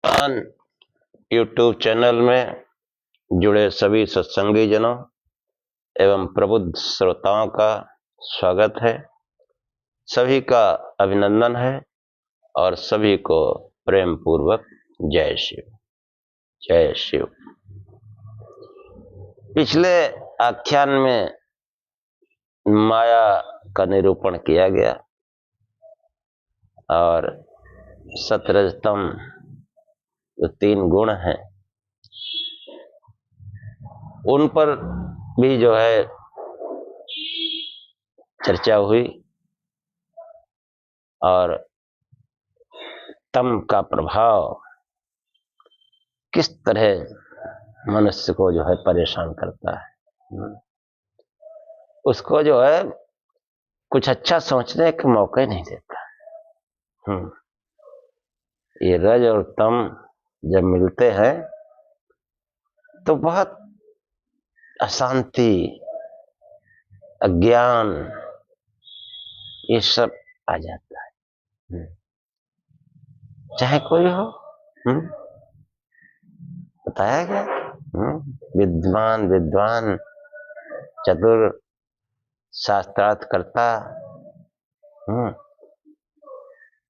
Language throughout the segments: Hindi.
ऑन यूट्यूब चैनल में जुड़े सभी सत्संगी जनों एवं प्रबुद्ध श्रोताओं का स्वागत है। सभी का अभिनंदन है और सभी को प्रेम पूर्वक जय शिव जय शिव। पिछले आख्यान में माया का निरूपण किया गया और सतरजतम जो 3 गुण हैं उन पर भी जो है चर्चा हुई और तम का प्रभाव किस तरह मनुष्य को जो है परेशान करता है, उसको जो है कुछ अच्छा सोचने का मौका ही नहीं देता। ये रज और तम जब मिलते हैं तो बहुत अशांति, अज्ञान, ये सब आ जाता है, चाहे कोई हो। बताया गया विद्वान चतुर शास्त्रार्थ करता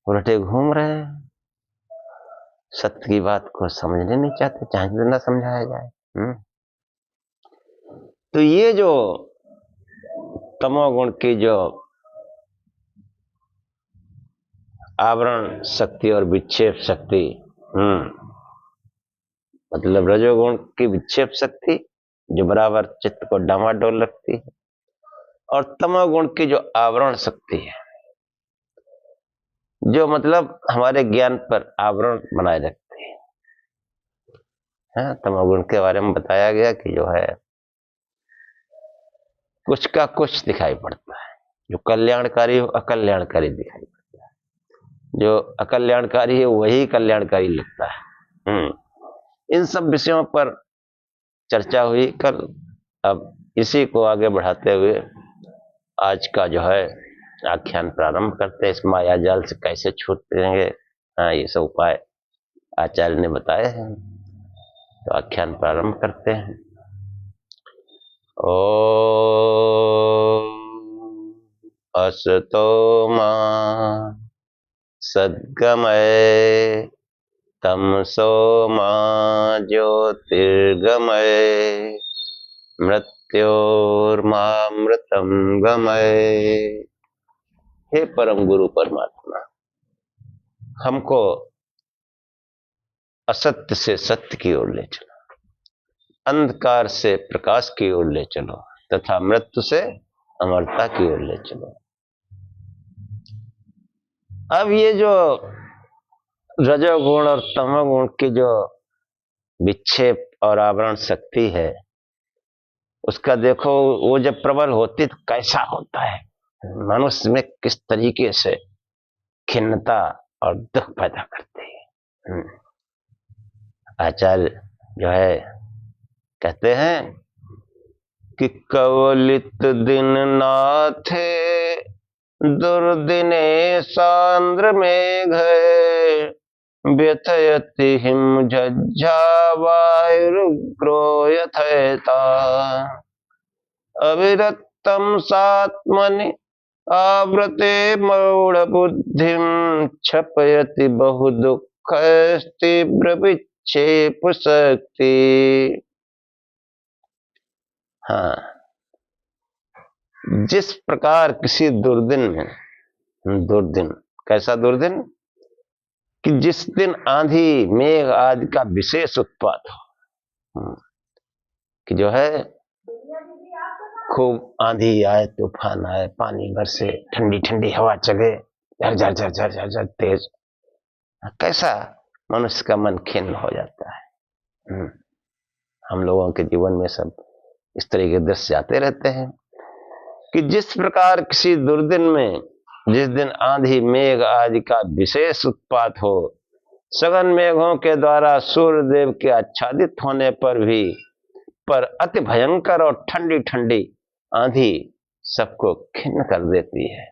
उल्टे घूम रहे हैं, सत्य की बात को समझने नहीं चाहते, चाहे तो ना समझाया जाए। तो ये जो तमोगुण की जो आवरण शक्ति और विक्षेप शक्ति, मतलब रजोगुण की विक्षेप शक्ति जो बराबर चित्त को डामाडोल रखती है और तमोगुण की जो आवरण शक्ति है जो मतलब हमारे ज्ञान पर आवरण बनाए रखती है। तमोगुण के बारे में बताया गया कि जो है कुछ का कुछ दिखाई पड़ता है, जो कल्याणकारी हो अकल्याणकारी दिखाई पड़ता है, जो अकल्याणकारी है वही कल्याणकारी लगता है। इन सब विषयों पर चर्चा हुई कल। अब इसी को आगे बढ़ाते हुए आज का जो है आख्यान प्रारंभ करते हैं। इस माया जाल से कैसे छूटेंगे, ये सब उपाय आचार्य ने बताए हैं, तो आख्यान प्रारंभ करते हैं। असतो मा सद्गमय तमसो मा ज्योतिर्गमय मृत्योर्मामृतम गमय। हे परम गुरु परमात्मा, हमको असत्य से सत्य की ओर ले चलो, अंधकार से प्रकाश की ओर ले चलो तथा मृत्यु से अमरता की ओर ले चलो। अब ये जो रजोगुण और तमोगुण की जो विक्षेप और आवरण शक्ति है उसका देखो, वो जब प्रबल होती तो कैसा होता है, मनुष्य में किस तरीके से खिन्नता और दुख पैदा करती है। आचार्य जो है कहते हैं कि कवलित दिन नाथे दुर्दिने सांद्र मेघ व्यथयति हिम झज्झा वायुरुग्रो यथयता अविरक्तम सात्मनि आवृते मौढ़ बुद्धिम क्षपयति बहु दुख तीव्र विक्षेप शक्ति। जिस प्रकार किसी दुर्दिन में, दुर्दिन कैसा दुर्दिन कि जिस दिन आंधी मेघ आदि का विशेष उत्पात हो, कि जो है खूब आंधी आए, तूफान आए, पानी बरसे, ठंडी ठंडी हवा चले, झर झर झर झर झर तेज, कैसा मनुष्य का मन खिन्न हो जाता है। हम लोगों के जीवन में सब इस तरह के दृश्य आते रहते हैं कि जिस प्रकार किसी दुर्दिन में, जिस दिन आंधी मेघ आदि का विशेष उत्पात हो, सघन मेघों के द्वारा सूर्य देव के आच्छादित होने पर भी पर अति भयंकर और ठंडी ठंडी आंधी सबको खिन्न कर देती है,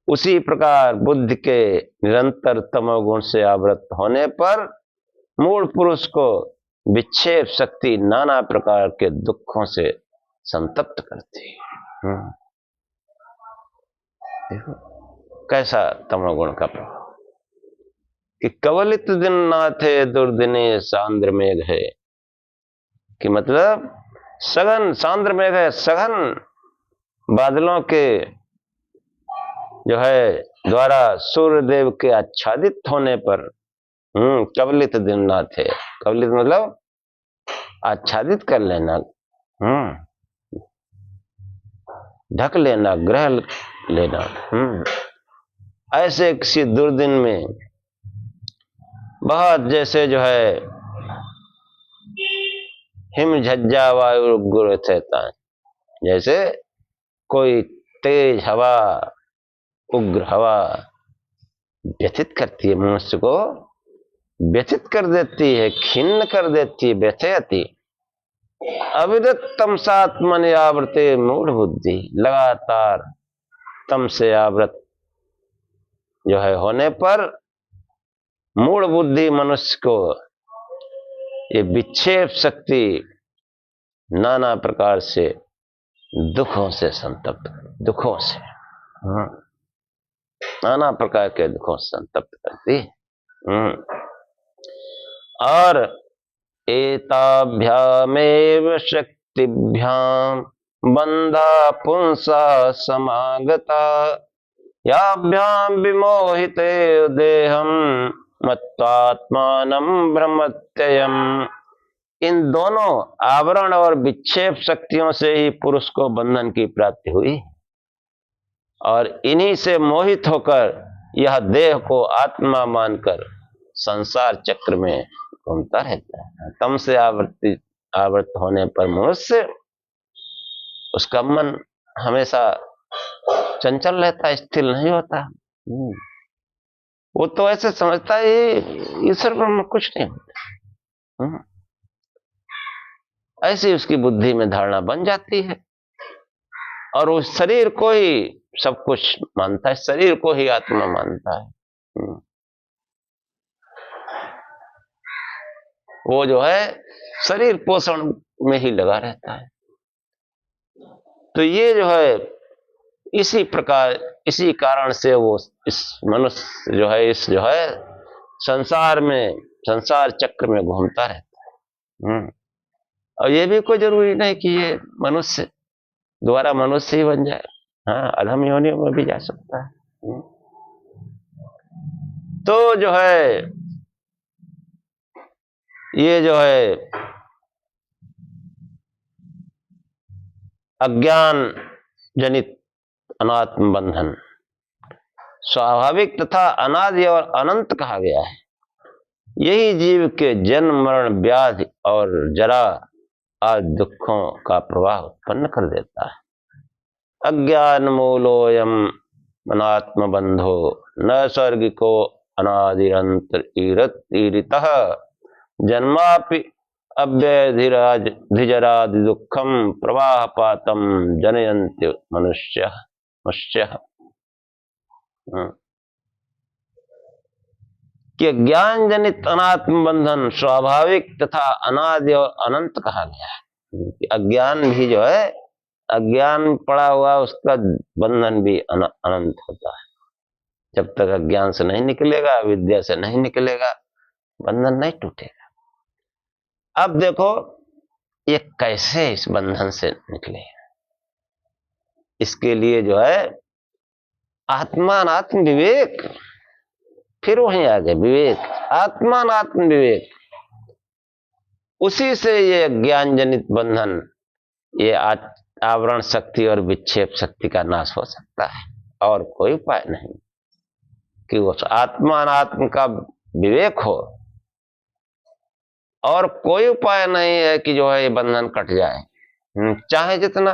उसी प्रकार बुद्धि के निरंतर तमोगुण से आवृत होने पर मूल पुरुष को विक्षेप शक्ति नाना प्रकार के दुखों से संतप्त करती है। देखो कैसा तमोगुण का प्रभाव कि कवलित दिन नाथे दुर्दिने सांद्र मेघ है, कि मतलब सघन सांद्र मेघ है, सघन बादलों के जो है द्वारा सूर्यदेव के आच्छादित होने पर कवलित दिन ना थे। कवलित मतलब आच्छादित कर लेना, ढक लेना, ग्रह लेना। ऐसे किसी दुर्दिन में बहुत जैसे जो है हिम झज्जा वायु उग्र रहता है, जैसे कोई तेज हवा, उग्र हवा व्यथित करती है, मनुष्य को व्यथित कर देती है, खिन्न कर देती है, व्यथयति अविरत तमसात्मन आवृते मूढ़ बुद्धि। लगातार तम से आवृत जो है होने पर मूढ़ बुद्धि मनुष्य को ये विक्षेप शक्ति नाना प्रकार से दुखों से संतप्त, दुखों से नाना प्रकार के दुखों से संतप्त करती है। और एताभ्यामेव शक्तिभ्याम बंधा पुंसा समागता याभ्याम विमोहिते देहम मत्वात्मानं भ्रमत्ययम्। इन दोनों आवरण और विक्षेप शक्तियों से ही पुरुष को बंधन की प्राप्ति हुई, और इन्हीं से मोहित होकर यह देह को आत्मा मानकर संसार चक्र में घूमता रहता है। तम से आवृत होने पर मनुष्य, उसका मन हमेशा चंचल रहता है, स्थिर नहीं होता। वो तो ऐसे समझता है ईश्वर ब्रह्म कुछ नहीं होता, ऐसी उसकी बुद्धि में धारणा बन जाती है, और उस शरीर को ही सब कुछ मानता है, शरीर को ही आत्मा मानता है। वो जो है शरीर पोषण में ही लगा रहता है। तो ये जो है इसी प्रकार, इसी कारण से वो इस मनुष्य जो है, इस जो है संसार में, संसार चक्र में घूमता रहता है। और ये भी कोई जरूरी नहीं कि ये मनुष्य दोबारा मनुष्य ही बन जाए, हाँ, अधम योनियों में भी जा सकता है। तो जो है ये जो है अज्ञान जनित अनात्म बंधन स्वाभाविक तथा अनादि और अनंत कहा गया है। यही जीव के जन्म मरण व्याधि और जरा आदि दुखों का प्रवाह उत्पन्न कर देता है। अज्ञान मूलोयम अनात्म बंधो न सर्गिको अनादिरंतर ईरितः जन्मापि अव्यधिजरादि दुखम प्रवाहपातम जनयन्ति मनुष्य। कि ज्ञान जनित अनात्म बंधन स्वाभाविक तथा अनादि और अनंत कहा गया है। अज्ञान भी जो है, अज्ञान पड़ा हुआ उसका बंधन भी अनंत होता है। जब तक अज्ञान से नहीं निकलेगा, विद्या से नहीं निकलेगा, बंधन नहीं टूटेगा। अब देखो ये कैसे इस बंधन से निकले, इसके लिए जो है आत्मात्म विवेक, फिर वहीं आगे विवेक, आत्मात्म विवेक, उसी से ये ज्ञान जनित बंधन, ये आवरण शक्ति और विक्षेप शक्ति का नाश हो सकता है। और कोई उपाय नहीं कि उस आत्मात्म का विवेक हो, और कोई उपाय नहीं है कि जो है ये बंधन कट जाए। चाहे जितना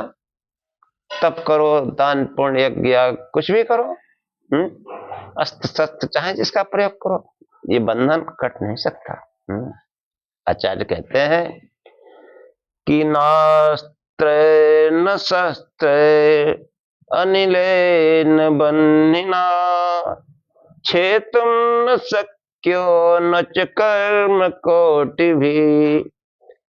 तप करो, दान पुण्य यज्ञ कुछ भी करो, अस्त्र शस्त्र चाहे जिसका प्रयोग करो, ये बंधन कट नहीं सकता। आचार्य कहते हैं कि नास्त्रे न शस्त्रे अनिलेन बन्धिना छेतुम न शक्यो न च कर्म कोटि भी,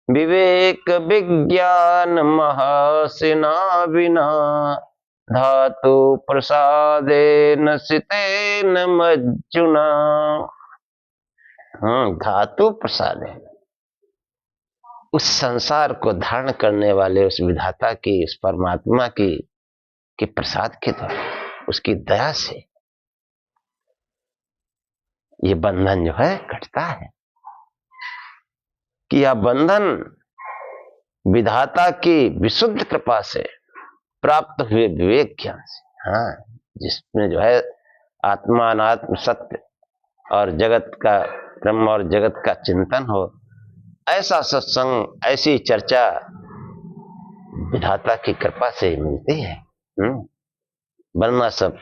विवेक विज्ञान महासिना बिना, धातु प्रसादेन सितेन मज्जुना। धातु प्रसाद, उस संसार को धारण करने वाले उस विधाता की, उस परमात्मा की प्रसाद के द्वारा, उसकी दया से ये बंधन जो है कटता है। कि यह बंधन विधाता की विशुद्ध कृपा से प्राप्त हुए विवेक ज्ञान से, जिसमें जो है आत्मा अनात्म सत्य और जगत का, ब्रह्म और जगत का चिंतन हो, ऐसा सत्संग, ऐसी चर्चा विधाता की कृपा से मिलती है। वरना सब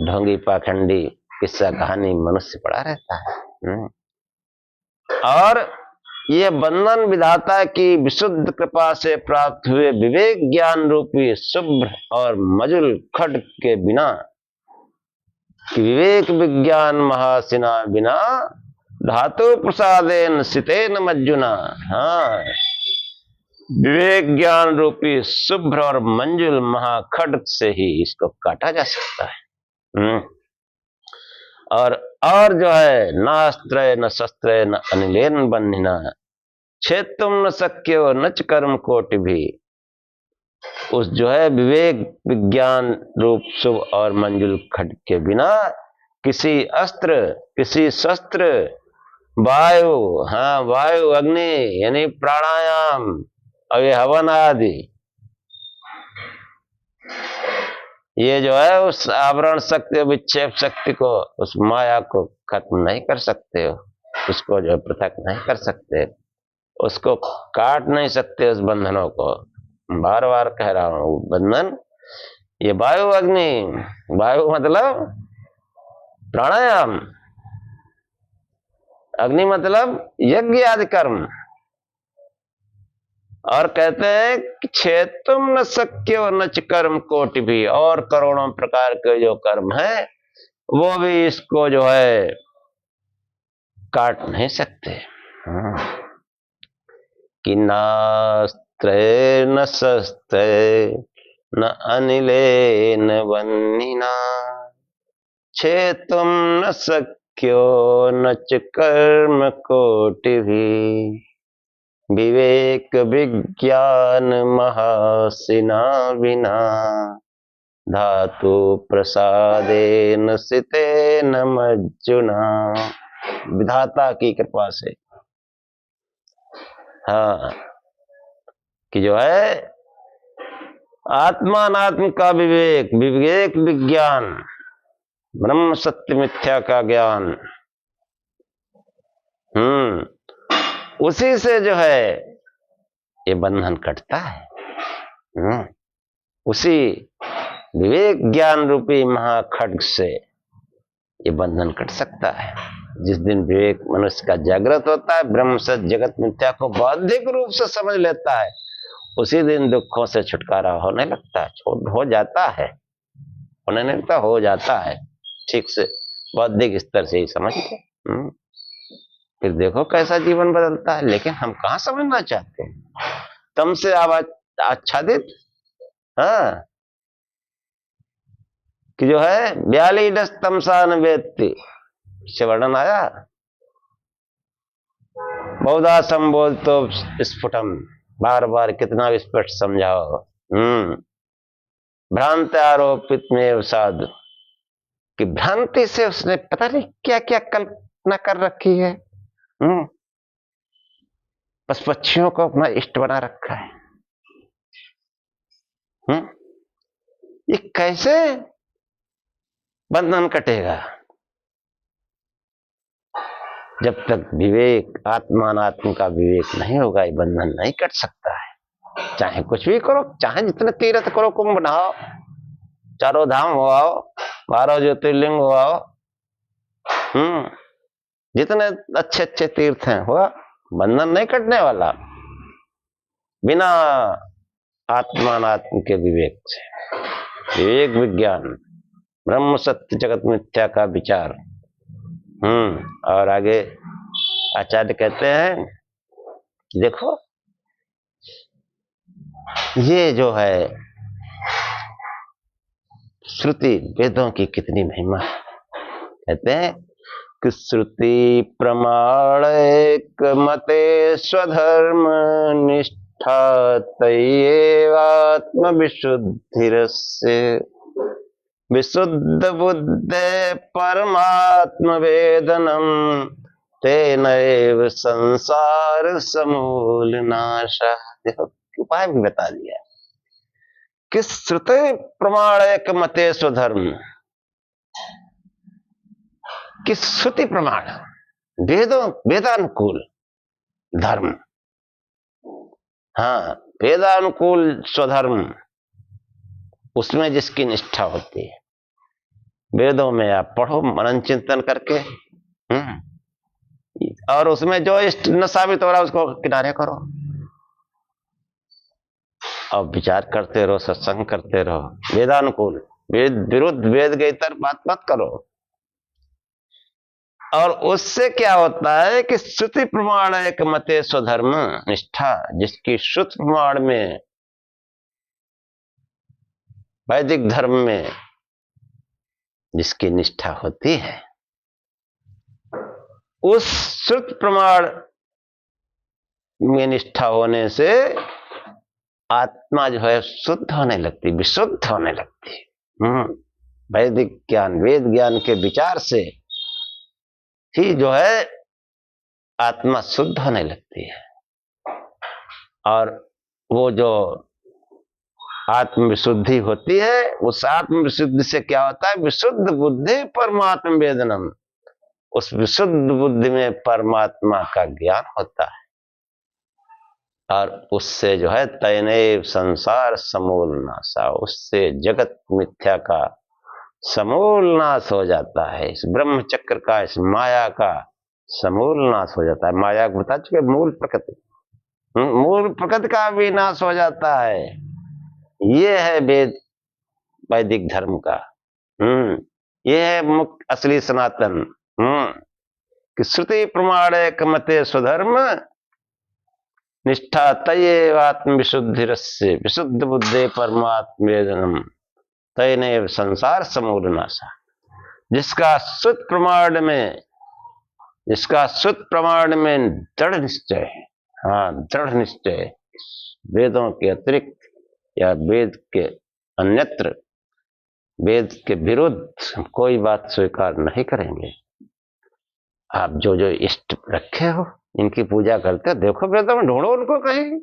ढोंगी पाखंडी किस्सा कहानी मनुष्य पड़ा रहता है। और ये बंधन विधाता की विशुद्ध कृपा से प्राप्त हुए विवेक ज्ञान रूपी शुभ्र और मजुल खड्ग के बिना, विवेक विज्ञान महासिना बिना, धातु प्रसादेन सितेन मज्जुना। विवेक ज्ञान रूपी शुभ्र और मंजुल महाखड्ग से ही इसको काटा जा सकता है। और जो है, नास्त्र न शस्त्र न अनिलेन बन्हिना, छेतुम न शक्यो न च कर्म कोटि भी। उस जो है विवेक विज्ञान रूप शुभ और मंजुल खड्ग के बिना किसी अस्त्र, किसी शस्त्र, वायु, वायु, अग्नि यानी प्राणायाम और ये हवन आदि, ये जो है उस आवरण शक्ति, विक्षेप शक्ति को, उस माया को खत्म नहीं कर सकते हो, उसको जो पृथक नहीं कर सकते, उसको काट नहीं सकते उस बंधनों को। बार बार कह रहा हूं, बंधन ये वायु अग्नि, वायु मतलब प्राणायाम, अग्नि मतलब यज्ञ आदि कर्म। और कहते हैं कि छेतुम न शक्यो न च कर्म कोटि भी, और करोड़ों प्रकार के जो कर्म है वो भी इसको जो है काट नहीं सकते। कि नास्त्रे न शस्त्रे न अनिलेन बन्हिना, छेतुम न शक्यो न च कर्म कोटि भी, विवेक विज्ञान महासिना बिना, धातु प्रसादेन सितेन मज्जुना। विधाता की कृपा से, कि जो है आत्मा अनात्म का विवेक, विवेक विज्ञान, ब्रह्म सत्य मिथ्या का ज्ञान, उसी से जो है ये बंधन कटता है। उसी विवेक ज्ञान रूपी महाखड्ग से ये बंधन कट सकता है। जिस दिन विवेक मनुष्य का जागृत होता है, ब्रह्म सत्य जगत मिथ्या को बौद्धिक रूप से समझ लेता है, उसी दिन दुखों से छुटकारा होने लगता है, हो जाता है, होने नहीं लगता, हो जाता है ठीक से, बौद्धिक स्तर से ही समझ के। फिर देखो कैसा जीवन बदलता है। लेकिन हम कहाँ समझना चाहते हैं, तम से आच्छादित, कि जो है 42 तमसा न वेत्ति से वर्णन आया, बहुधा संबोध तो स्फुटम, बार बार कितना स्पष्ट समझाओ। भ्रांत आरोपित में साधु, कि भ्रांति से उसने पता नहीं क्या क्या कल्पना कर रखी है। बस पक्षियों को अपना इष्ट बना रखा है। ये कैसे बंधन कटेगा? जब तक विवेक, आत्मानात्म का विवेक नहीं होगा, ये बंधन नहीं कट सकता है। चाहे कुछ भी करो, चाहे जितने तीर्थ करो, कुंभ नहाओ, चारों धाम हो आओ, 12 ज्योतिर्लिंग हो आओ, जितने अच्छे अच्छे तीर्थ हैं हुआ, बंधन नहीं कटने वाला बिना आत्मानात्म के विवेक से। विवेक विज्ञान, ब्रह्म सत्य जगत मिथ्या का विचार, और आगे आचार्य कहते हैं, देखो ये जो है श्रुति वेदों की कितनी महिमा है। कहते हैं कि श्रुति प्रमाणिक मते स्वधर्म निष्ठा तयेवात्म विशुद्धिरस्य विशुद्ध बुद्धे परमात्म वेदनम तेनैव संसार समूल नाशः। उपाय भी बता दिया कि श्रुति प्रमाणिक मते स्वधर्म, कि श्रुति प्रमाण वेदों वेदानुकूल धर्म, हाँ वेदानुकूल स्वधर्म, उसमें जिसकी निष्ठा होती है। वेदों में आप पढ़ो मनन चिंतन करके, और उसमें जो इष्ट न साबित हो रहा उसको किनारे करो और विचार करते रहो, सत्संग करते रहो वेदानुकूल। वेद विरुद्ध, वेद के इतर बात मत करो। और उससे क्या होता है कि श्रुति प्रमाण एक मते स्वधर्म निष्ठा, जिसकी श्रुति प्रमाण में वैदिक धर्म में जिसकी निष्ठा होती है, उस श्रुति प्रमाण में निष्ठा होने से आत्मा जो है शुद्ध होने लगती, विशुद्ध होने लगती। वैदिक ज्ञान, वेद ज्ञान के विचार से ही जो है आत्मा शुद्ध होने लगती है। और वो जो आत्म विशुद्धि होती है, उस आत्म विशुद्धि से क्या होता है, विशुद्ध बुद्धि परमात्म वेदनम, उस विशुद्ध बुद्धि में परमात्मा का ज्ञान होता है। और उससे जो है तैनेव संसार समूल नाशा, उससे जगत मिथ्या का समूल नाश हो जाता है। इस ब्रह्म चक्र का, इस माया का समूल नाश हो जाता है। माया को बता चुके, मूल प्रकृति, मूल प्रकृति का भी नाश हो जाता है। ये है वेद वैदिक धर्म का, ये है मुख्य असली सनातन, कि श्रुति प्रमाणिक मते स्वधर्म निष्ठा तयेव आत्म विशुद्धिरस्य विशुद्ध बुद्धे परमात्म वेदनम तैनेव संसार समूल नाशा। जिसका शुद्ध प्रमाण में, जिसका शुद्ध प्रमाण में दृढ़ निश्चय है, हाँ दृढ़ निश्चय, वेदों के अतिरिक्त या वेद के अन्यत्र, वेद के विरुद्ध कोई बात स्वीकार नहीं करेंगे। आप जो जो इष्ट रखे हो, इनकी पूजा करते हो, देखो वेदों में ढूंढो उनको, कहीं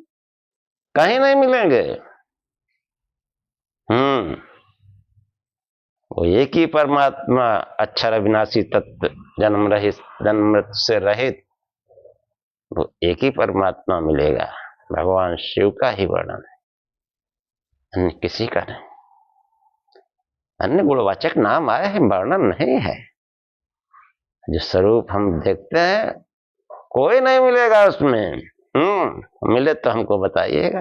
कहीं नहीं मिलेंगे। वो एक ही परमात्मा अक्षर अविनाशी तत्व, जन्म रहित, जन्म मृत्यु से रहित, वो एक ही परमात्मा मिलेगा। भगवान शिव का ही वर्णन है, अन्य किसी का नहीं। अन्य गुणवाचक नाम आए हैं, वर्णन नहीं है। जो स्वरूप हम देखते हैं कोई नहीं मिलेगा उसमें। मिले तो हमको बताइएगा।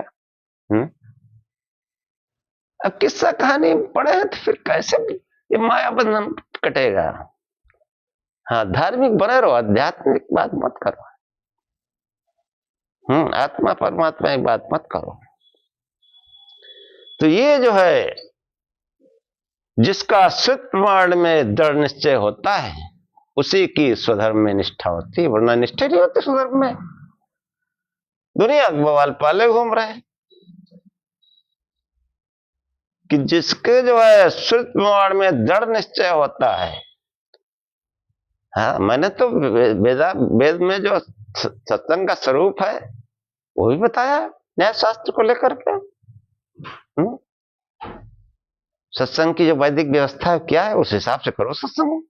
अब किस्सा कहानी पढ़े हैं तो फिर कैसे ये माया बंधन कटेगा। हाँ धार्मिक बने रहो, आध्यात्मिक बात मत करो। आत्मा परमात्मा की बात मत करो। तो ये जो है जिसका शुद्ध प्रमाण में दृढ़ निश्चय होता है, उसी की स्वधर्म में निष्ठा होती है, वरना निष्ठा नहीं होती स्वधर्म में। दुनिया बवाल पाले घूम रहे कि जिसके जो है शुद्ध प्रमाण में दृढ़ निश्चय होता है। हाँ मैंने तो वेद में जो सत्संग का स्वरूप है वो भी बताया, न्याय शास्त्र को लेकर के। सत्संग की जो वैदिक व्यवस्था है क्या है, उस हिसाब से करो सत्संग।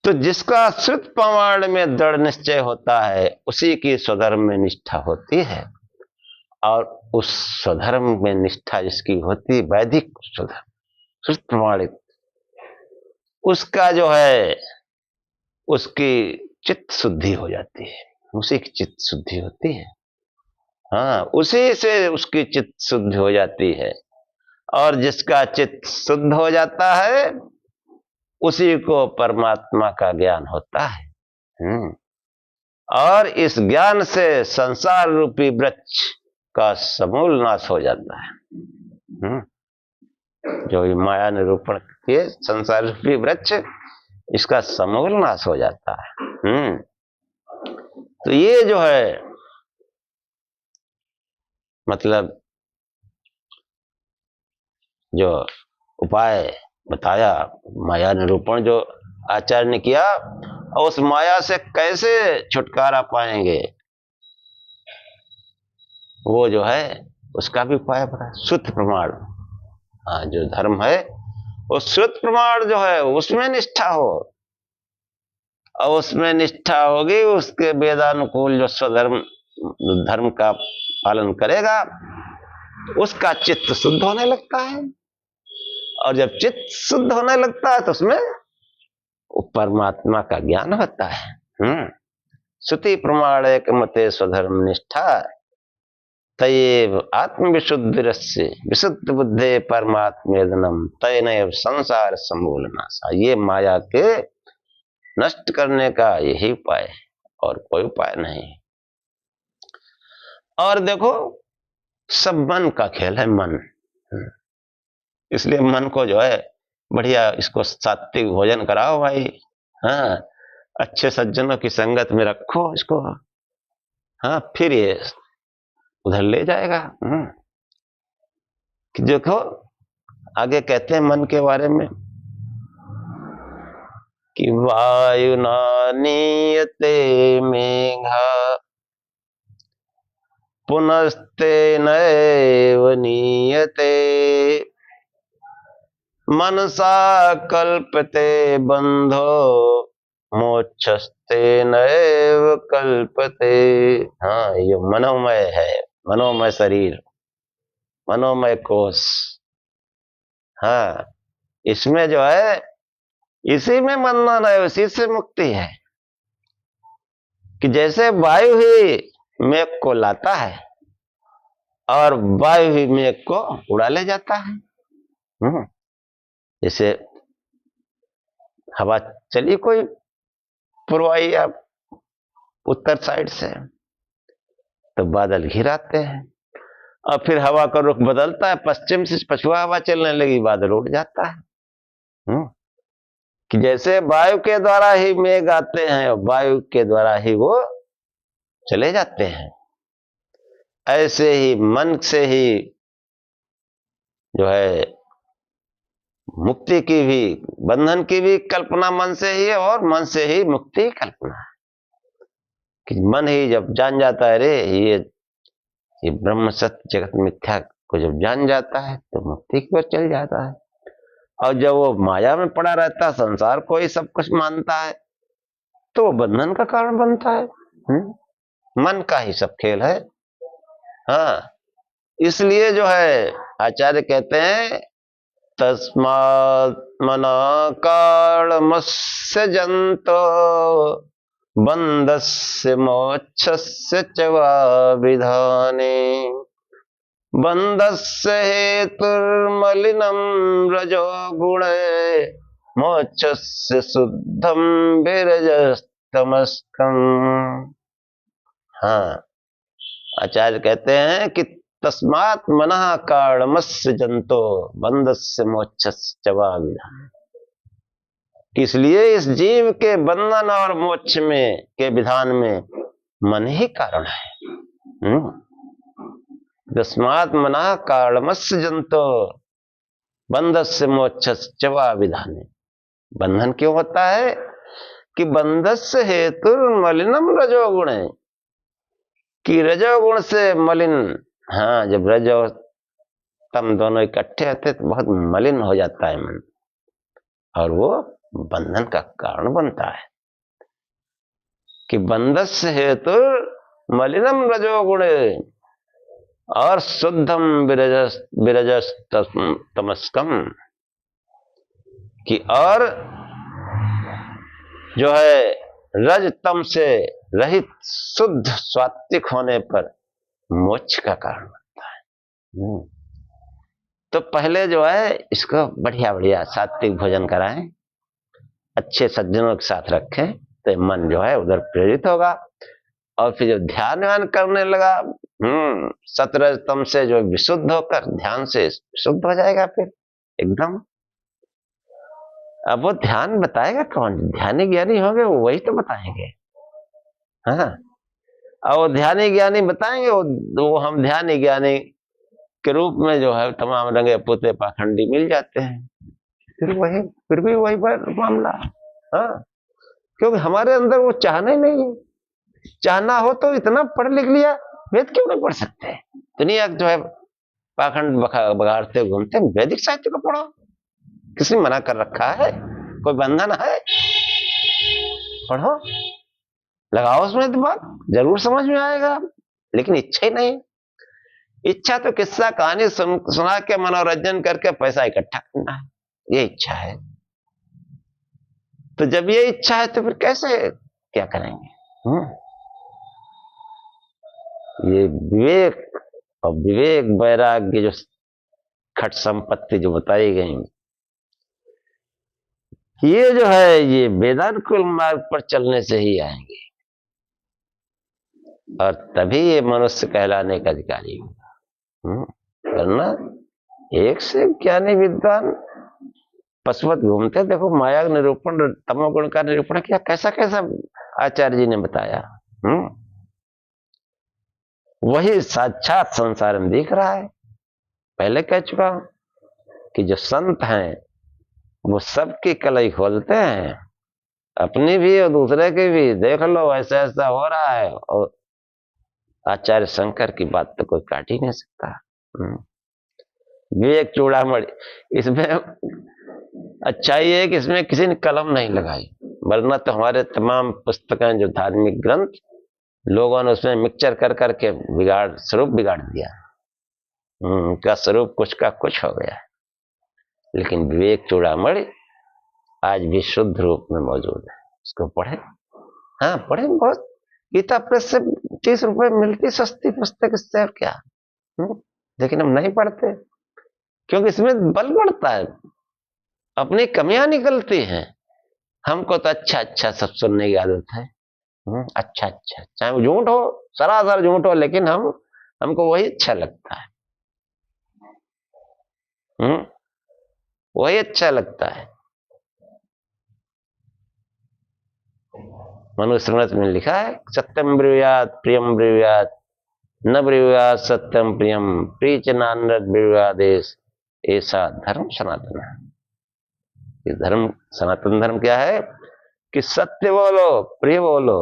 तो जिसका शुद्ध प्रमाण में दृढ़ निश्चय होता है, उसी की स्वधर्म में निष्ठा होती है। और उस स्वधर्म में निष्ठा जिसकी होती है, वैदिक स्वधर्म शुद्ध प्रमाणित, उसका जो है उसकी चित्त शुद्धि हो जाती है, उसी की चित्त शुद्धि होती है। हाँ उसी से उसकी चित्त शुद्धि हो जाती है। और जिसका चित्त शुद्ध हो जाता है, उसी को परमात्मा का ज्ञान होता है। और इस ज्ञान से संसार रूपी वृक्ष का समूल नाश हो जाता है। जो माया निरूपण के संसार रूपी वृक्ष, इसका समूल नाश हो जाता है। तो ये जो है मतलब जो उपाय बताया, माया निरूपण जो आचार्य ने किया, और उस माया से कैसे छुटकारा पाएंगे, वो जो है उसका भी उपाय बताया। श्रुत प्रमाण, हाँ, जो धर्म है वो श्रुत प्रमाण जो है उसमें निष्ठा हो, और उसमें निष्ठा होगी, उसके वेदानुकूल जो स्वधर्म धर्म का पालन करेगा, उसका चित्त शुद्ध होने लगता है। और जब चित्त शुद्ध होने लगता है तो उसमें परमात्मा का ज्ञान होता है। श्रुति प्रमाण एक मते स्वधर्म निष्ठा तयेव आत्मविशुद्धिरस्य विशुद्ध बुद्धे परमात्मेदनम तयनैव संसार समूलनाशा। ये माया के नष्ट करने का यही उपाय है, और कोई उपाय नहीं। और देखो, सब मन का खेल है, मन। इसलिए मन को जो है बढ़िया इसको सात्विक भोजन कराओ भाई, हाँ, अच्छे सज्जनों की संगत में रखो इसको, हाँ, फिर ये उधर ले जाएगा। कि देखो आगे कहते हैं मन के बारे में कि वायुना नीयते मेघा पुनस्ते नैव नीयते मनसा कल्पते बंधो मोक्षस्ते नैव कल्पते। हाँ, ये मनोमय है, मनोमय शरीर, मनोमय कोश, हाँ, इसमें जो है इसी में बंधन है, उसी से मुक्ति है। कि जैसे वायु ही मेघ को लाता है और वायु ही मेघ को उड़ा ले जाता है। जैसे हवा चली कोई पूर्वाई या उत्तर साइड से, तो बादल घिर आते हैं, और फिर हवा का रुख बदलता है, पश्चिम से पछुआ हवा चलने लगी, बादल उड़ जाता है। कि जैसे वायु के द्वारा ही मेघ आते हैं और वायु के द्वारा ही वो चले जाते हैं, ऐसे ही मन से ही जो है मुक्ति की भी, बंधन की भी कल्पना मन से ही है, और मन से ही मुक्ति की कल्पना है। कि मन ही जब जान जाता है रे ये ब्रह्म सत्य जगत मिथ्या को जब जान जाता है तो मुक्ति की ओर चल जाता है। और जब वो माया में पड़ा रहता है, संसार को ही सब कुछ मानता है, तो वो बंधन का कारण बनता है। मन का ही सब खेल है। हाँ, इसलिए जो है आचार्य कहते हैं तस्मात् मना कालमस्य जंतो बंधस्य मोक्षस्य च वा विधाने बंधस्य हेतुर्मलिनं रजो गुणे मोक्षस्य शुद्धं विरजस्तमस्कम्। हाँ, आचार्य कहते हैं कि तस्मात् मनः कारणमस्य जंतो बंधस्य मोक्षस्य च वा विधाने। इसलिए इस जीव के बंधन और मोक्ष में के विधान में मन ही कारण है। तस्मात् मनः कारणमस्य जंतो बंधस्य मोक्षस्य च वा विधाने। बंधन क्यों होता है? कि बंधस्य हेतुर्मलिनं रजोगुण है, कि रजोगुण से मलिन, हाँ, जब रजो तम दोनों इकट्ठे होते तो बहुत मलिन हो जाता है मन, और वो बंधन का कारण बनता है। कि बंधस्य हेतु मलिनम रजोगुण और शुद्धम विरजस्तमस्कम। कि और जो है रज तम से रहित शुद्ध सात्विक होने पर मोक्ष का कारण बनता है। तो पहले जो है इसको बढ़िया बढ़िया सात्विक भोजन कराएं, अच्छे सज्जनों के साथ रखें तो मन जो है उधर प्रेरित होगा। और फिर जब ध्यान करने लगा, सतरजतम से जो विशुद्ध होकर ध्यान से विशुद्ध हो जाएगा फिर एकदम। अब वो ध्यान बताएगा कौन? ध्यानी ज्ञानी होंगे वही तो बताएंगे। हाँ, और वो ध्यानी ज्ञानी बताएंगे, वो हम ध्यानी ज्ञानी के रूप में जो है तमाम रंगे पुते पाखंडी मिल जाते हैं। फिर भी वही मामला। हाँ, क्योंकि हमारे अंदर वो चाहना ही नहीं है। चाहना हो तो इतना पढ़ लिख लिया, वेद क्यों नहीं पढ़ सकते? दुनिया जो है पाखंड बगाड़ते घूमते, वैदिक साहित्य को पढ़ो। किसने मना कर रखा है? कोई बंधन है? पढ़ो, लगाओ उसमें दिमाग, जरूर समझ में आएगा। लेकिन इच्छा ही नहीं। इच्छा तो किस्सा कहानी सुना के मनोरंजन करके पैसा इकट्ठा करना है, ये इच्छा है। तो जब ये इच्छा है तो फिर कैसे क्या करेंगे? ये विवेक और विवेक वैराग्य जो खट संपत्ति जो बताई गई, ये जो है ये वेदानुकूल मार्ग पर चलने से ही आएंगे, और तभी ये मनुष्य कहलाने का अधिकारी होगा। वरना एक से ज्ञानी विद्वान पशुवत घूमते। देखो माया निरूपण, तमोगुण का निरूपण किया, कैसा कैसा आचार्य जी ने बताया। वही साक्षात संसार में दिख रहा है। पहले कह चुका हूं कि जो संत हैं वो सबकी कलई खोलते हैं, अपनी भी और दूसरे की भी। देख लो ऐसा ऐसा हो रहा है, और आचार्य शंकर की बात तो कोई काट ही नहीं सकता। विवेक चूड़ामणि, इसमें अच्छाई है कि इसमें किसी ने कलम नहीं लगाई, वरना तो हमारे तमाम पुस्तकें जो धार्मिक ग्रंथ, लोगों ने उसमें मिक्सचर कर करके स्वरूप बिगाड़ दिया। उनका स्वरूप कुछ का कुछ हो गया। लेकिन विवेक चूड़ामणि आज भी शुद्ध रूप में मौजूद है, उसको पढ़े। हाँ पढ़े, बहुत। गीता प्रेस से 30 रुपए मिलती सस्ती पुस्तक, इससे और क्या। लेकिन हम नहीं पढ़ते, क्योंकि इसमें बल बढ़ता है, अपनी कमियां निकलती हैं। हमको तो अच्छा अच्छा सब सुनने की आदत है। अच्छा अच्छा, चाहे वो झूठ हो, सरासर झूठ हो, लेकिन हमको वही अच्छा लगता है। वही अच्छा लगता है। मनुस्मृति में लिखा है, सत्यम ब्रूयात् प्रियम ब्रूयात्, न ब्रूयात् सत्यम प्रियम, प्रीच नानृत ब्रूयादेश, ऐसा धर्म सनातन है। ये धर्म, सनातन धर्म क्या है कि सत्य बोलो, प्रिय बोलो,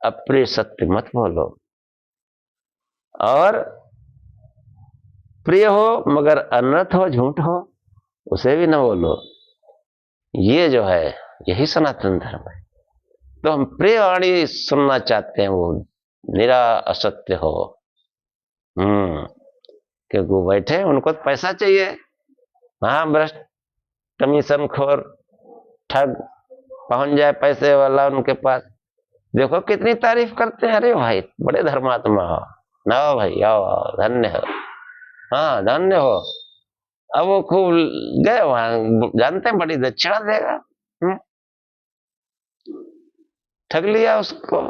अप्रिय सत्य मत बोलो, और प्रिय हो मगर अनर्थ हो, झूठ हो, उसे भी न बोलो। ये जो है यही सनातन धर्म है। तो हम प्रिय वाणी सुनना चाहते हैं, वो निरा असत्य हो। क्योंकि वो बैठे, उनको तो पैसा चाहिए। महाभ्रष्ट, कमीशन खोर, ठग पहुंच जाए पैसे वाला उनके पास, देखो कितनी तारीफ करते हैं। अरे भाई बड़े धर्मात्मा हो, ना भाई आओ, धन्य हो, हाँ धन्य हो। अब वो खूब गए वहां, जानते हैं बड़ी दक्षिणा देगा, ठग लिया उसको,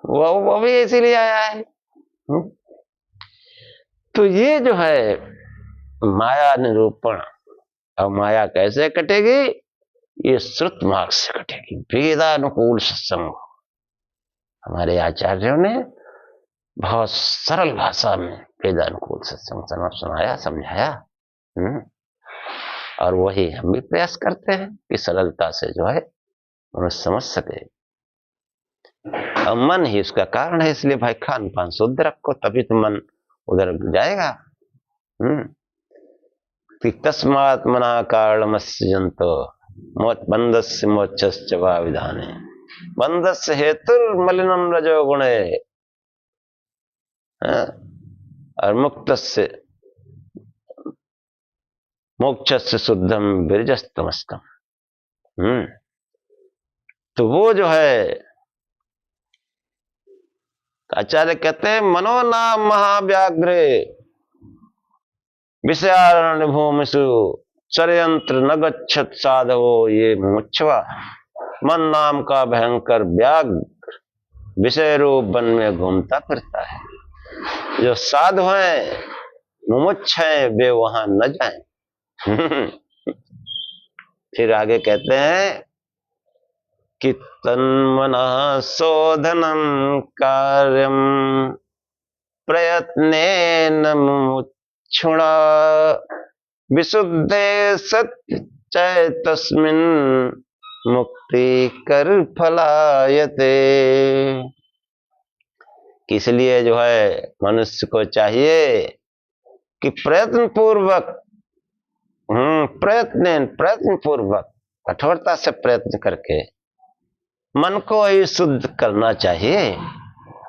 वो भी इसीलिए आया है। तो ये जो है माया निरूपण, अब माया कैसे कटेगी? ये श्रुत मार्ग से कटेगी, वेदानुकूल सत्संग। हमारे आचार्यों ने बहुत सरल भाषा में वेदानुकूल सत्संग सुनाया, समझाया। और वही हम भी प्रयास करते हैं कि सरलता से जो है मनुष्य समझ सके। मन ही उसका कारण है, इसलिए भाई खान पान शुद्ध रखो, तभी तो मन उधर जाएगा। तस्मात् मना कारणमस्य जंतो बंधस्य मोक्षस्य वा विधाने, बंधस्य हेतुर्मलिनं रजो गुणे, और मुक्तस्य मोक्षस्य शुद्धम विरजस्तमस्कम। तो वो जो है आचार्य कहते हैं, मनो नाम महाव्याघ्रे विषयारण्य भूमिषु षड्यंत्र न गच्छत साधवो ये मुमुक्षवा। मन नाम का भयंकर व्याघ्र विषय रूप वन में घूमता फिरता है। जो साधु हैं, मुमुक्ष हैं, वे वहां न जाएं। फिर आगे कहते हैं कि तन्मनः शोधनं कार्यं प्रयत्नेन मुमुक्षुणा विशुद्धे सच्चै तस्मिन् मुक्ति कर फलायते। इसलिए जो है मनुष्य को चाहिए कि प्रयत्न पूर्वक प्रयत्न पूर्वक कठोरता से प्रयत्न करके मन को ही शुद्ध करना चाहिए।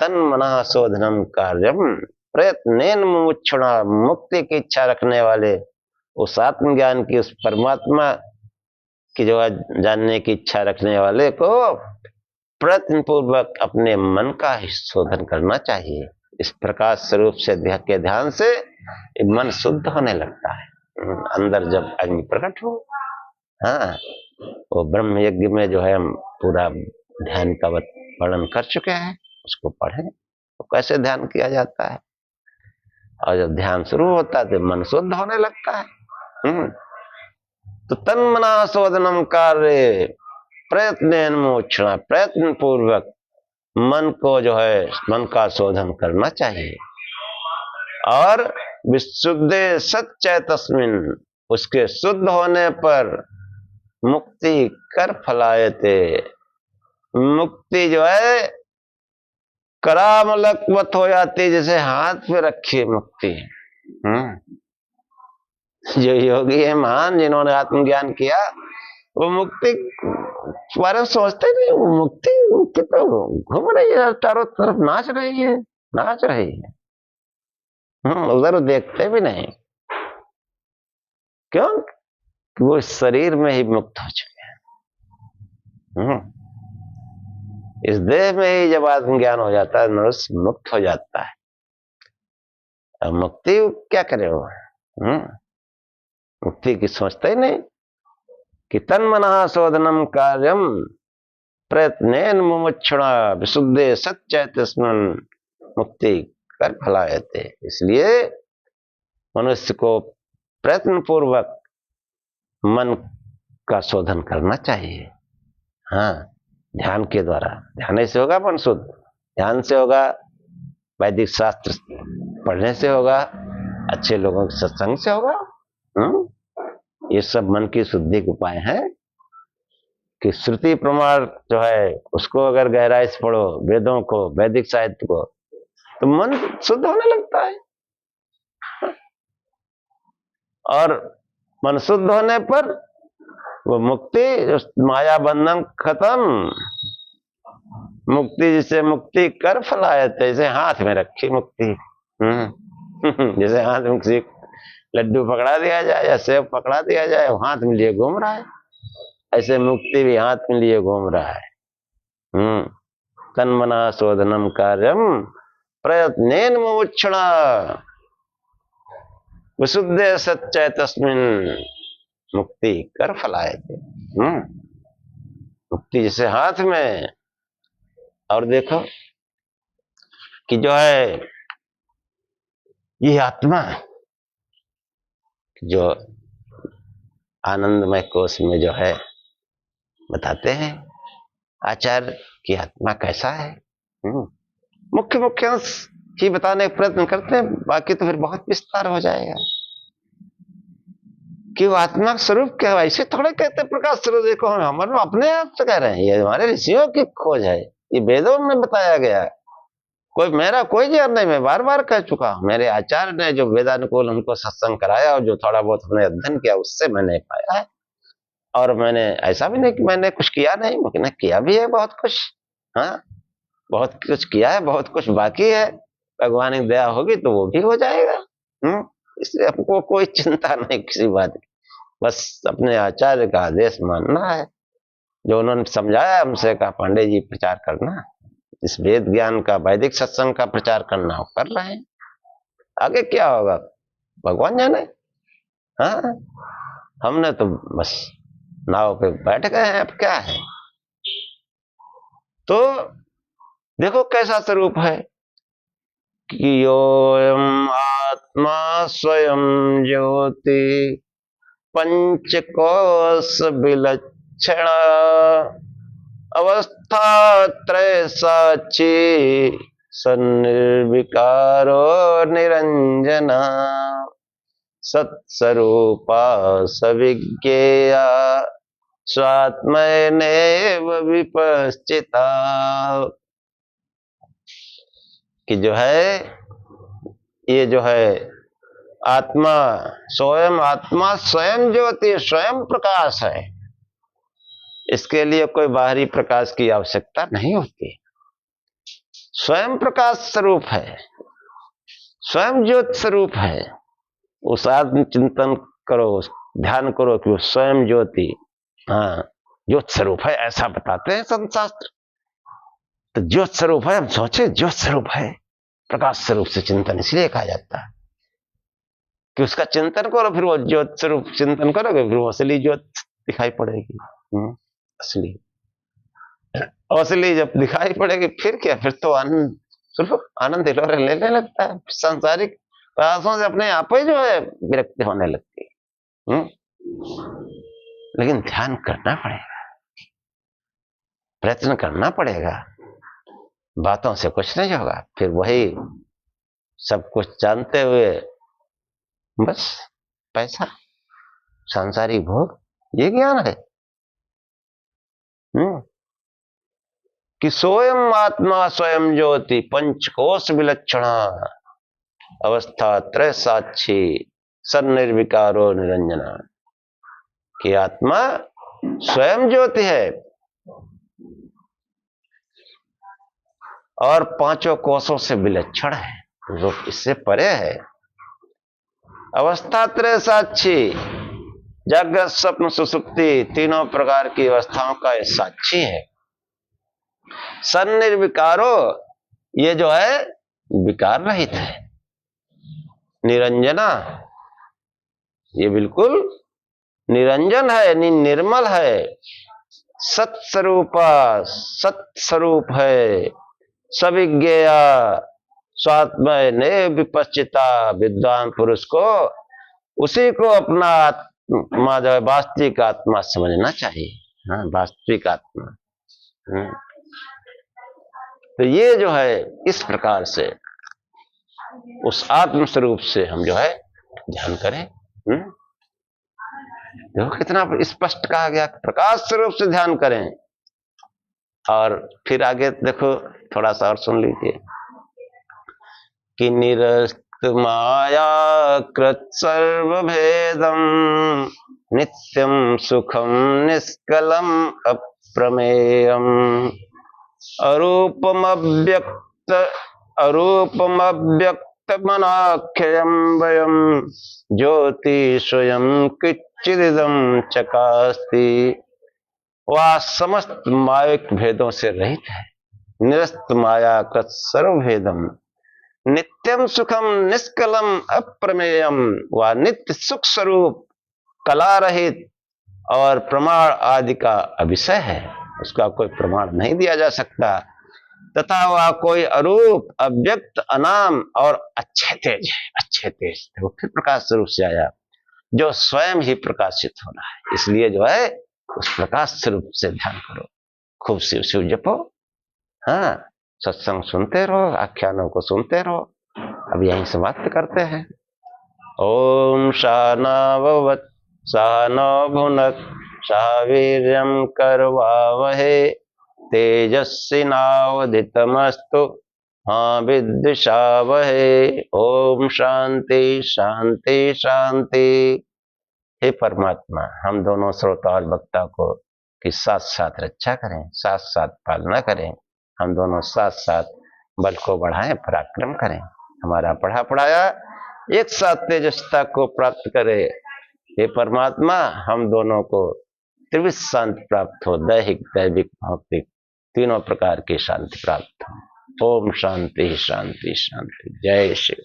तन मना शोधनम कार्यम प्रयत्नेन मुमुक्षुणा। मुक्ति की इच्छा रखने वाले उस आत्मज्ञान की, उस परमात्मा की जो है जानने की इच्छा रखने वाले को प्रयत्न पूर्वक अपने मन का ही शोधन करना चाहिए। इस प्रकाश स्वरूप से के ध्यान से मन शुद्ध होने लगता है। अंदर जब अग्नि प्रकट हो, हाँ, वो ब्रह्म यज्ञ में जो है हम पूरा ध्यान का वर्णन कर चुके हैं, उसको पढ़ें तो कैसे ध्यान किया जाता है। और जब ध्यान शुरू होता है तो मन शुद्ध होने लगता है। तो तन्मना शोधनम कार्य प्रयत्न मोक्षणा। प्रयत्न पूर्वक मन को जो है मन का शोधन करना चाहिए। और विशुद्धे सच्चै तस्मिन, उसके शुद्ध होने पर मुक्ति कर फलायते। मुक्ति जो है करामलकवत हो जाती, जैसे हाथ पे रखी मुक्ति। जो योगी है महान, जिन्होंने आत्मज्ञान किया, वो मुक्ति बारे में सोचते नहीं। वो मुक्ति तो घूम रही है चारों तरफ, नाच रही है। उधर देखते भी नहीं। क्यों? वो शरीर में ही मुक्त हो चुके हैं। इस देह में ही जब आत्मज्ञान हो जाता है, मनुष्य मुक्त हो जाता है। अब मुक्ति क्या करे वो? मुक्ति की सोचते ही नहीं कि तन्मनः शोधनम कार्यम प्रयत्नेन मुमुक्षुणा विशुद्धे सच्चै तस्मिन् मुक्ति कर फलायते। इसलिए मनुष्य को प्रयत्न पूर्वक मन का शोधन करना चाहिए। हाँ, ध्यान के द्वारा। ध्यान से होगा मन शुद्ध, ध्यान से होगा, वैदिक शास्त्र पढ़ने से होगा, अच्छे लोगों के सत्संग से होगा। ये सब मन की शुद्धि के उपाय हैं कि श्रुति प्रमाण जो है उसको अगर गहराई से पढ़ो, वेदों को, वैदिक साहित्य को, तो मन शुद्ध होने लगता है। और मन शुद्ध होने पर वो मुक्ति, माया बंधन खत्म। मुक्ति जिसे मुक्ति कर फलायते, जैसे हाथ में रखी मुक्ति। जैसे हाथ में किसी लड्डू पकड़ा दिया जाए या सेब पकड़ा दिया जाए, वो हाथ में लिए घूम रहा है, ऐसे मुक्ति भी हाथ में लिए घूम रहा है। तन्मना शोधनम कार्यम प्रयत्नेन मुमुक्षुणा विशुद्धे सच्चै तस्मिन् मुक्ति कर फलायते। मुक्ति जैसे हाथ में। और देखो कि जो है ये आत्मा जो आनंदमय कोश में जो है बताते हैं आचार्य की आत्मा कैसा है। मुख्य अंश ही बताने का प्रयत्न करते हैं, बाकी तो फिर बहुत विस्तार हो जाएगा कि वो आत्मा का स्वरूप क्या है। ऐसे थोड़े कहते प्रकाश स्वरूप। देखो हम अपने आप से कह रहे हैं, ये हमारे ऋषियों की खोज है, ये वेदों में बताया गया। मेरा कोई ज्ञान नहीं, मैं बार बार कह चुका हूं। मेरे आचार्य ने जो वेदानुकूल हमको सत्संग कराया और जो थोड़ा बहुत हमने अध्ययन किया, उससे मैंने पाया है। और मैंने ऐसा भी नहीं कि मैंने कुछ किया नहीं, मैंने किया भी है बहुत कुछ। हाँ, बहुत कुछ किया है, बहुत कुछ बाकी है। भगवान की दया होगी तो वो भी हो जाएगा। इसलिए हमको कोई चिंता नहीं किसी बात की, बस अपने आचार्य का आदेश मानना है। जो उन्होंने समझाया हमसे, कहा पांडे जी प्रचार करना, इस वेद ज्ञान का, वैदिक सत्संग का प्रचार करना, वो कर रहे हैं। आगे क्या होगा भगवान जाने। हाँ, हमने तो बस नाव पे बैठ गए हैं, अब क्या है। तो देखो कैसा स्वरूप है कि योऽयम् आत्मा स्वयं ज्योति पंचकोश विलक्षण अवस्था त्रय साक्षी सन्निर्विकारो निरंजना सत्स्वरूपा सविज्ञेया स्वात्मनेव विपश्चिता। कि जो है ये जो है आत्मा स्वयं ज्योति, स्वयं प्रकाश है। इसके लिए कोई बाहरी प्रकाश की आवश्यकता नहीं होती। स्वयं प्रकाश स्वरूप है, स्वयं ज्योत स्वरूप है। उस आत्म चिंतन करो, ध्यान करो कि वो स्वयं ज्योति, हाँ ज्योत स्वरूप है, ऐसा बताते हैं संत शास्त्र। तो ज्योत स्वरूप है, हम सोचे ज्योत स्वरूप है, प्रकाश स्वरूप से चिंतन इसलिए कहा जाता है कि उसका चिंतन करो, फिर वो ज्योत स्वरूप चिंतन करोगे, फिर वो असली ज्योत दिखाई पड़ेगी। असली असली जब दिखाई पड़ेगी फिर क्या, फिर तो आनंद स्वरूप आनंद हिलोरे लेने लगता है। सांसारिक प्रयासों से अपने आप ही जो है विरक्ति होने लगती है। लेकिन ध्यान करना पड़ेगा, प्रयत्न करना पड़ेगा, बातों से कुछ नहीं होगा। फिर वही सब कुछ जानते हुए बस पैसा, सांसारिक भोग, ये ज्ञान है। कि सोयम आत्मा स्वयं ज्योति पंचकोश विलक्षण अवस्था त्रय साक्षी सन्निर्विकारो निरंजना। कि आत्मा स्वयं ज्योति है और पांचों कोशों से विलक्षण है, जो इससे परे है। अवस्था त्रय साक्षी, जागृत स्वप्न सुसुप्ति तीनों प्रकार की अवस्थाओं का ये साक्षी है। सन्निर्विकारो, ये जो है विकार रहित है। निरंजना, ये बिल्कुल निरंजन है, निर्मल है। सत्स्वरूपा, सत्स्वरूप है। सविज्ञेया स्वात्मय ने विपश्चिता, विद्वान पुरुष को उसी को अपना आत्मा जो है वास्तविक आत्मा समझना चाहिए। हाँ, वास्तविक आत्मा। तो ये जो है इस प्रकार से उस आत्म स्वरूप से हम जो है ध्यान करें। देखो कितना स्पष्ट कहा गया, प्रकाश स्वरूप से ध्यान करें। और फिर आगे देखो, थोड़ा सा और सुन लीजिए कि निरस्त माया कृत सर्वभेदम नित्यम सुखम निष्कलम अप्रमेयम अरूपमव्यक्त मनाख्यम वयम ज्योति स्वयं किच्चिदम चकास्ति। वह समस्त मायिक भेदों से रहित है। निरस्त माया कृत सर्वभेदम नित्यम सुखम निष्कलम अप्रमेयम, वह नित्य सुख स्वरूप कला रहित और प्रमाण आदि का अविषय है। उसका कोई प्रमाण नहीं दिया जा सकता। तथा वह कोई अरूप अव्यक्त अनाम और अच्छे तेज है। अच्छे तेज वो फिर प्रकाश स्वरूप से आया जो स्वयं ही प्रकाशित हो रहा है। इसलिए जो है उस प्रकाश स्वरूप से ध्यान करो, खूब शिव शिव जपो। हाँ, सत्संग सुनते रहो, आख्यानों को सुनते रहो। अब यहीं समाप्त करते हैं। ओम शाना भवत् सहनो भुनक् सह वीर्यं करवावहे तेजस्विनावधीतमस्तु मा विद्विषावहे। ओम शांति शांति शांति। हे परमात्मा, हम दोनों श्रोता और वक्ता को कि साथ साथ रक्षा करें, साथ साथ पालना करें। हम दोनों साथ साथ बल को बढ़ाएं, पराक्रम करें। हमारा पढ़ा पढ़ाया एक साथ तेजस्ता को प्राप्त करे। हे परमात्मा, हम दोनों को त्रिविध शांति प्राप्त हो, दैहिक दैविक भौतिक तीनों प्रकार की शांति प्राप्त हो। ओम शांति शांति शांति। जय शिव।